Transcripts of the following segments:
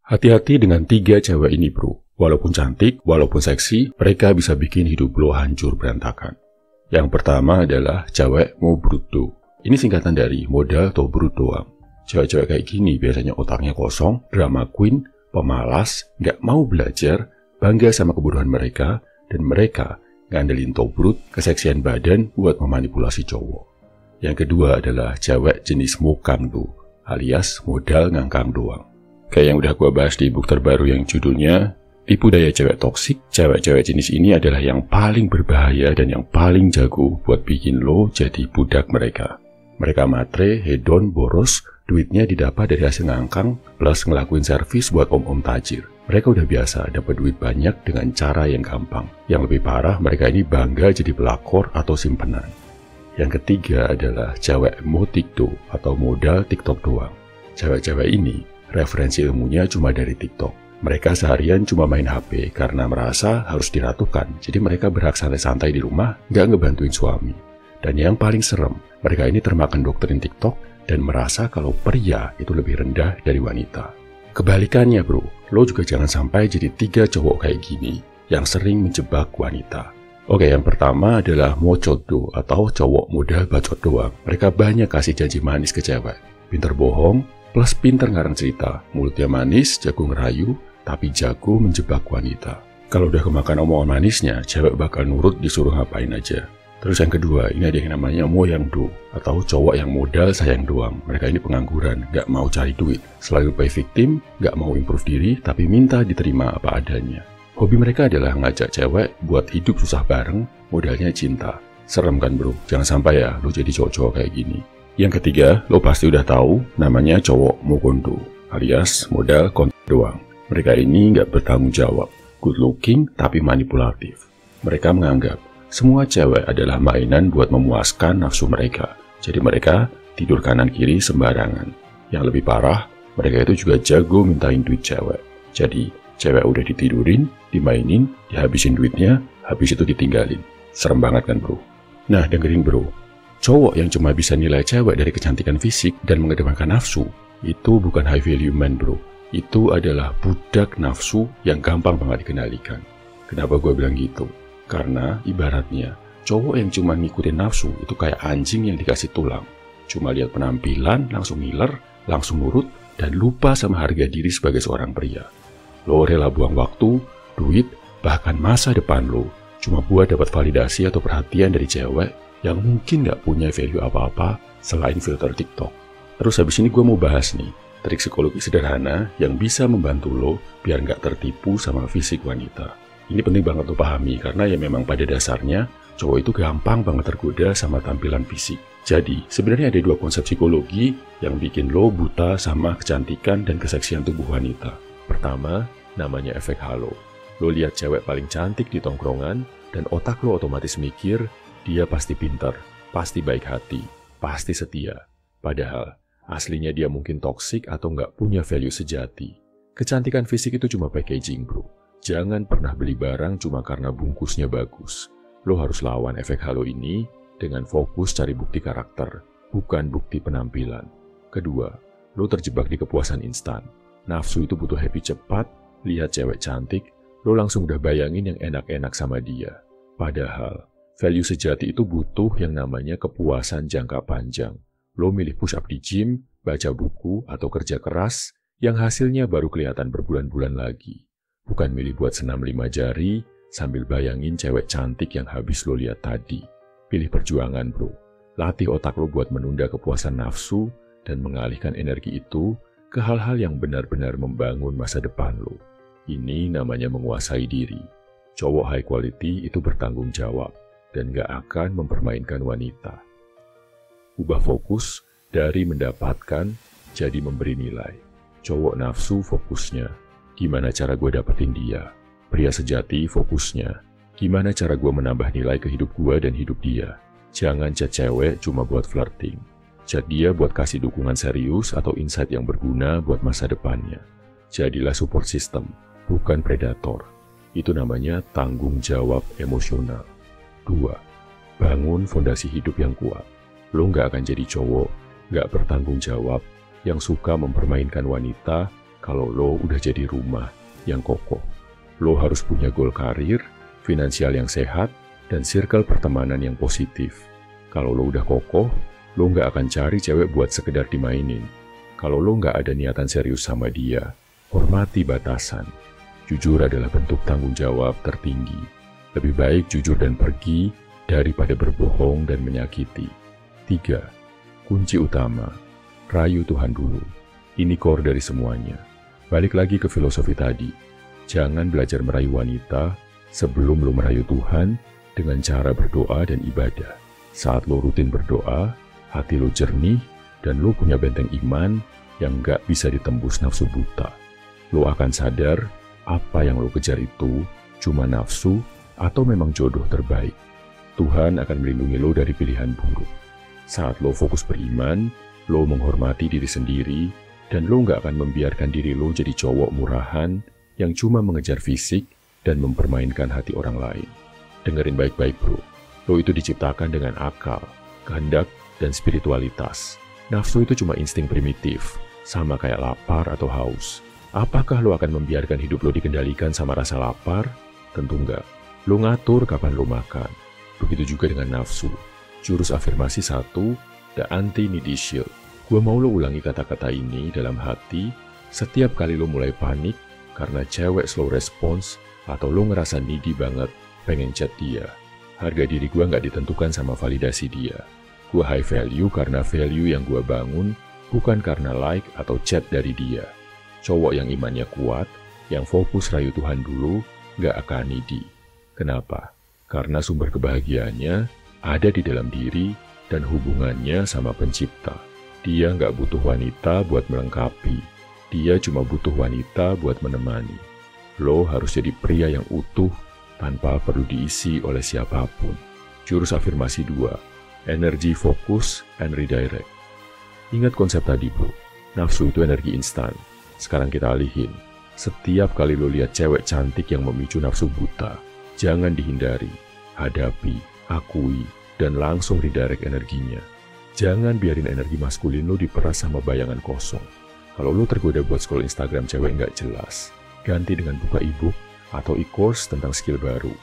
Hati-hati dengan 3 cewek ini bro. Walaupun cantik, walaupun seksi, mereka bisa bikin hidup lo hancur berantakan. Yang pertama adalah cewek mau bruto. Ini singkatan dari modal atau brut doang. Cewek-cewek kayak gini biasanya otaknya kosong, drama queen, pemalas, nggak mau belajar, bangga sama kebodohan mereka, dan mereka ngandelin tobrut, keseksian badan buat memanipulasi cowok. Yang kedua adalah cewek jenis mokang tuh, alias modal ngangkang doang. Kayak yang udah gua bahas di book terbaru yang judulnya Tipu Daya Cewek Toksik. Cewek-cewek jenis ini adalah yang paling berbahaya dan yang paling jago buat bikin lo jadi budak mereka. Mereka matre, hedon, boros, duitnya didapat dari hasil ngangkang plus ngelakuin servis buat om-om tajir. Mereka udah biasa dapat duit banyak dengan cara yang gampang. Yang lebih parah, mereka ini bangga jadi pelakor atau simpenan. Yang ketiga adalah cewek motikdo atau modal TikTok doang. Cewek-cewek ini referensi ilmunya cuma dari TikTok. Mereka seharian cuma main HP karena merasa harus diratukan. Jadi mereka berhak santai-santai di rumah, nggak ngebantuin suami. Dan yang paling serem, mereka ini termakan doktrin TikTok dan merasa kalau pria itu lebih rendah dari wanita. Kebalikannya bro, lo juga jangan sampai jadi 3 cowok kayak gini yang sering menjebak wanita. Oke, yang pertama adalah mocodo atau cowok modal bacot doang. Mereka banyak kasih janji manis ke cewek. Pinter bohong, plus pinter ngarang cerita. Mulutnya manis, jago ngerayu, tapi jago menjebak wanita. Kalau udah kemakan omongan manisnya, cewek bakal nurut disuruh ngapain aja. Terus yang kedua, ini ada yang namanya moyangdo atau cowok yang modal sayang doang. Mereka ini pengangguran, gak mau cari duit, selalu play victim, gak mau improve diri, tapi minta diterima apa adanya. Hobi mereka adalah ngajak cewek buat hidup susah bareng, modalnya cinta. Serem kan bro, jangan sampai ya lo jadi cowok-cowok kayak gini. Yang ketiga, lo pasti udah tahu, namanya cowok mokondo, alias modal konten doang. Mereka ini gak bertanggung jawab, good looking tapi manipulatif. Mereka menganggap semua cewek adalah mainan buat memuaskan nafsu mereka. Jadi mereka tidur kanan kiri sembarangan. Yang lebih parah, mereka itu juga jago mintain duit cewek. Jadi cewek udah ditidurin, dimainin, dihabisin duitnya, habis itu ditinggalin. Serem banget kan bro? Nah dengerin bro, cowok yang cuma bisa nilai cewek dari kecantikan fisik dan mengedepankan nafsu, itu bukan high value man bro. Itu adalah budak nafsu yang gampang banget dikendalikan. Kenapa gue bilang gitu? Karena ibaratnya, cowok yang cuma ngikutin nafsu itu kayak anjing yang dikasih tulang. Cuma lihat penampilan, langsung ngiler, langsung nurut, dan lupa sama harga diri sebagai seorang pria. Lo rela buang waktu, duit, bahkan masa depan lo, cuma buat dapat validasi atau perhatian dari cewek yang mungkin gak punya value apa-apa selain filter TikTok. Terus habis ini gue mau bahas nih, trik psikologi sederhana yang bisa membantu lo biar gak tertipu sama fisik wanita. Ini penting banget lo pahami karena ya memang pada dasarnya cowok itu gampang banget tergoda sama tampilan fisik. Jadi sebenarnya ada 2 konsep psikologi yang bikin lo buta sama kecantikan dan keseksian tubuh wanita. Pertama, namanya efek halo. Lo lihat cewek paling cantik di tongkrongan dan otak lo otomatis mikir dia pasti pintar, pasti baik hati, pasti setia. Padahal aslinya dia mungkin toksik atau nggak punya value sejati. Kecantikan fisik itu cuma packaging bro. Jangan pernah beli barang cuma karena bungkusnya bagus. Lo harus lawan efek halo ini dengan fokus cari bukti karakter, bukan bukti penampilan. Kedua, lo terjebak di kepuasan instan. Nafsu itu butuh happy cepat, lihat cewek cantik, lo langsung udah bayangin yang enak-enak sama dia. Padahal, value sejati itu butuh yang namanya kepuasan jangka panjang. Lo milih push up di gym, baca buku, atau kerja keras, yang hasilnya baru kelihatan berbulan-bulan lagi. Bukan milih buat senam 5 jari, sambil bayangin cewek cantik yang habis lo lihat tadi. Pilih perjuangan bro. Latih otak lo buat menunda kepuasan nafsu dan mengalihkan energi itu ke hal-hal yang benar-benar membangun masa depan lo. Ini namanya menguasai diri. Cowok high quality itu bertanggung jawab dan gak akan mempermainkan wanita. Ubah fokus dari mendapatkan jadi memberi nilai. Cowok nafsu fokusnya, gimana cara gue dapetin dia? Pria sejati fokusnya, gimana cara gue menambah nilai ke hidup gue dan hidup dia? Jangan chat cewek cuma buat flirting. Chat dia buat kasih dukungan serius atau insight yang berguna buat masa depannya. Jadilah support system, bukan predator. Itu namanya tanggung jawab emosional. 2. Bangun fondasi hidup yang kuat. Lo nggak akan jadi cowok, nggak bertanggung jawab, yang suka mempermainkan wanita kalau lo udah jadi rumah yang kokoh. Lo harus punya goal karir, finansial yang sehat, dan circle pertemanan yang positif. Kalau lo udah kokoh, lo nggak akan cari cewek buat sekedar dimainin. Kalau lo nggak ada niatan serius sama dia, hormati batasan. Jujur adalah bentuk tanggung jawab tertinggi. Lebih baik jujur dan pergi daripada berbohong dan menyakiti. 3. Kunci utama, rayu Tuhan dulu. Ini core dari semuanya. Balik lagi ke filosofi tadi. Jangan belajar merayu wanita sebelum lo merayu Tuhan dengan cara berdoa dan ibadah. Saat lo rutin berdoa, hati lo jernih, dan lo punya benteng iman yang gak bisa ditembus nafsu buta. Lo akan sadar apa yang lo kejar itu cuma nafsu atau memang jodoh terbaik. Tuhan akan melindungi lo dari pilihan buruk. Saat lo fokus beriman, lo menghormati diri sendiri, dan lo gak akan membiarkan diri lo jadi cowok murahan yang cuma mengejar fisik dan mempermainkan hati orang lain. Dengerin baik-baik bro, lo itu diciptakan dengan akal, kehendak, dan spiritualitas. Nafsu itu cuma insting primitif, sama kayak lapar atau haus. Apakah lo akan membiarkan hidup lo dikendalikan sama rasa lapar? Tentu enggak. Lo ngatur kapan lo makan. Begitu juga dengan nafsu. Jurus afirmasi 1, The Anti-Needy Shield. Gua mau lo ulangi kata-kata ini dalam hati setiap kali lo mulai panik karena cewek slow response atau lo ngerasa needy banget pengen chat dia. Harga diri gua nggak ditentukan sama validasi dia. Gua high value karena value yang gua bangun, bukan karena like atau chat dari dia. Cowok yang imannya kuat, yang fokus rayu Tuhan dulu, nggak akan needy. Kenapa? Karena sumber kebahagiaannya ada di dalam diri dan hubungannya sama pencipta. Dia nggak butuh wanita buat melengkapi. Dia cuma butuh wanita buat menemani. Lo harus jadi pria yang utuh tanpa perlu diisi oleh siapapun. Jurus afirmasi 2, Energy Focus and Redirect. Ingat konsep tadi bro, nafsu itu energi instan. Sekarang kita alihin. Setiap kali lo lihat cewek cantik yang memicu nafsu buta, jangan dihindari, hadapi, akui, dan langsung redirect energinya. Jangan biarin energi maskulin lo diperas sama bayangan kosong. Kalau lo tergoda buat scroll Instagram cewek nggak jelas, ganti dengan buka e-book atau e-course tentang skill baru.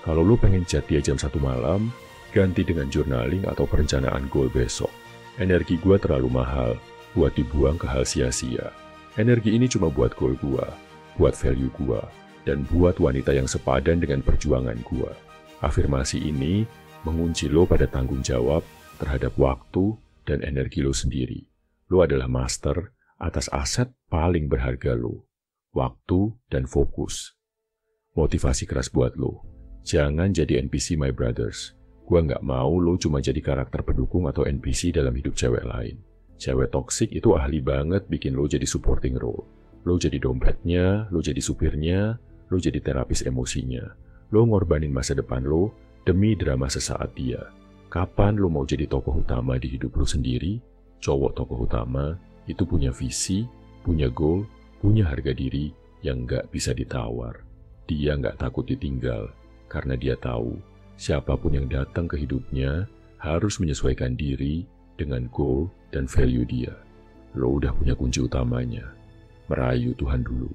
Kalau lo pengen chat dia jam 1 malam, ganti dengan journaling atau perencanaan goal besok. Energi gua terlalu mahal buat dibuang ke hal sia-sia. Energi ini cuma buat goal gua, buat value gua, dan buat wanita yang sepadan dengan perjuangan gua. Afirmasi ini mengunci lo pada tanggung jawab terhadap waktu dan energi lo sendiri. Lo adalah master atas aset paling berharga lo, waktu dan fokus. Motivasi keras buat lo, jangan jadi NPC my brothers. Gua nggak mau lo cuma jadi karakter pendukung atau NPC dalam hidup cewek lain. Cewek toksik itu ahli banget bikin lo jadi supporting role. Lo jadi dompetnya, lo jadi supirnya, lo jadi terapis emosinya. Lo ngorbanin masa depan lo demi drama sesaat dia. Kapan lo mau jadi tokoh utama di hidup lo sendiri? Cowok tokoh utama itu punya visi, punya goal, punya harga diri yang nggak bisa ditawar. Dia nggak takut ditinggal, karena dia tahu siapapun yang datang ke hidupnya harus menyesuaikan diri dengan goal dan value dia. Lo udah punya kunci utamanya. Merayu Tuhan dulu.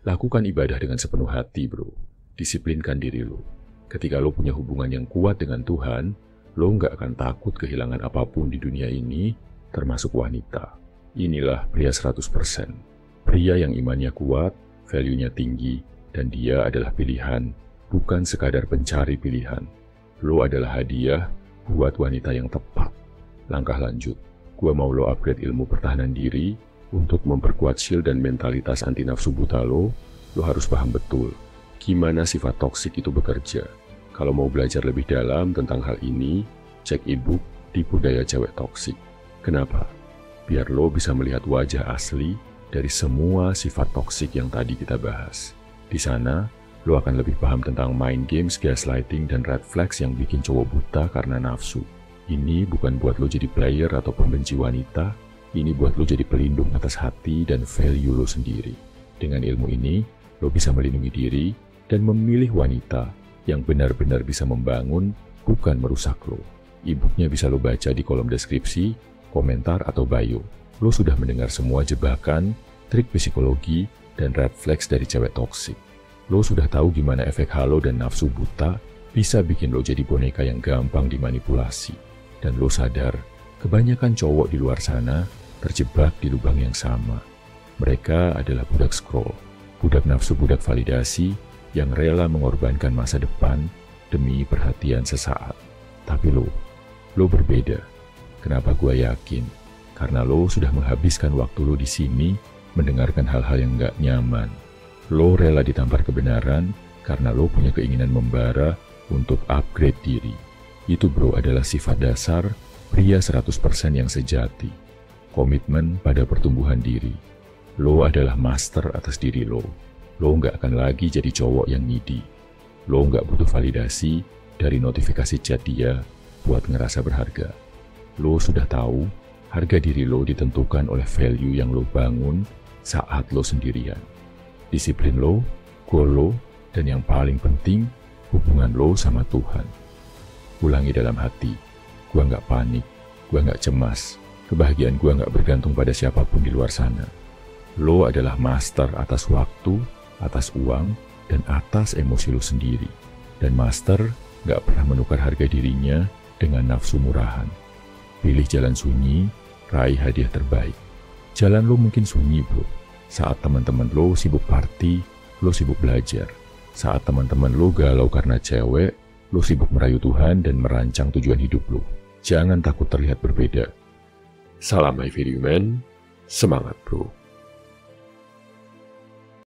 Lakukan ibadah dengan sepenuh hati bro. Disiplinkan diri lo. Ketika lo punya hubungan yang kuat dengan Tuhan, lo nggak akan takut kehilangan apapun di dunia ini, termasuk wanita. Inilah pria 100%. Pria yang imannya kuat, value-nya tinggi, dan dia adalah pilihan, bukan sekadar pencari pilihan. Lo adalah hadiah buat wanita yang tepat. Langkah lanjut, gua mau lo upgrade ilmu pertahanan diri untuk memperkuat shield dan mentalitas anti nafsu buta lo. Lo harus paham betul gimana sifat toksik itu bekerja. Kalau mau belajar lebih dalam tentang hal ini, cek e-book Tipu Daya Cewek Toksik. Kenapa? Biar lo bisa melihat wajah asli dari semua sifat toksik yang tadi kita bahas. Di sana, lo akan lebih paham tentang mind games, gaslighting, dan red flags yang bikin cowok buta karena nafsu. Ini bukan buat lo jadi player atau pembenci wanita, ini buat lo jadi pelindung atas hati dan value lo sendiri. Dengan ilmu ini, lo bisa melindungi diri dan memilih wanita yang benar-benar bisa membangun, bukan merusak lo. E-booknya bisa lo baca di kolom deskripsi, komentar, atau bio. Lo sudah mendengar semua jebakan, trik psikologi, dan red flags dari cewek toksik. Lo sudah tahu gimana efek halo dan nafsu buta bisa bikin lo jadi boneka yang gampang dimanipulasi. Dan lo sadar, kebanyakan cowok di luar sana terjebak di lubang yang sama. Mereka adalah budak scroll, budak nafsu, budak validasi yang rela mengorbankan masa depan demi perhatian sesaat. Tapi lo berbeda. Kenapa gua yakin? Karena lo sudah menghabiskan waktu lo di sini mendengarkan hal-hal yang gak nyaman. Lo rela ditampar kebenaran karena lo punya keinginan membara untuk upgrade diri. Itu bro adalah sifat dasar pria 100% yang sejati. Komitmen pada pertumbuhan diri. Lo adalah master atas diri lo. Lo nggak akan lagi jadi cowok yang needy. Lo nggak butuh validasi dari notifikasi chat dia buat ngerasa berharga. Lo sudah tahu harga diri lo ditentukan oleh value yang lo bangun saat lo sendirian. Disiplin lo, goal lo, dan yang paling penting, hubungan lo sama Tuhan. Ulangi dalam hati, gua nggak panik, gua nggak cemas, kebahagiaan gua nggak bergantung pada siapapun di luar sana. Lo adalah master atas waktu, atas uang, dan atas emosi lo sendiri. Dan master nggak pernah menukar harga dirinya dengan nafsu murahan. Pilih jalan sunyi, raih hadiah terbaik. Jalan lo mungkin sunyi bro. Saat teman-teman lo sibuk party, lo sibuk belajar. Saat teman-teman lo galau karena cewek, lo sibuk merayu Tuhan dan merancang tujuan hidup lo. Jangan takut terlihat berbeda. Salam My Video Man, semangat bro.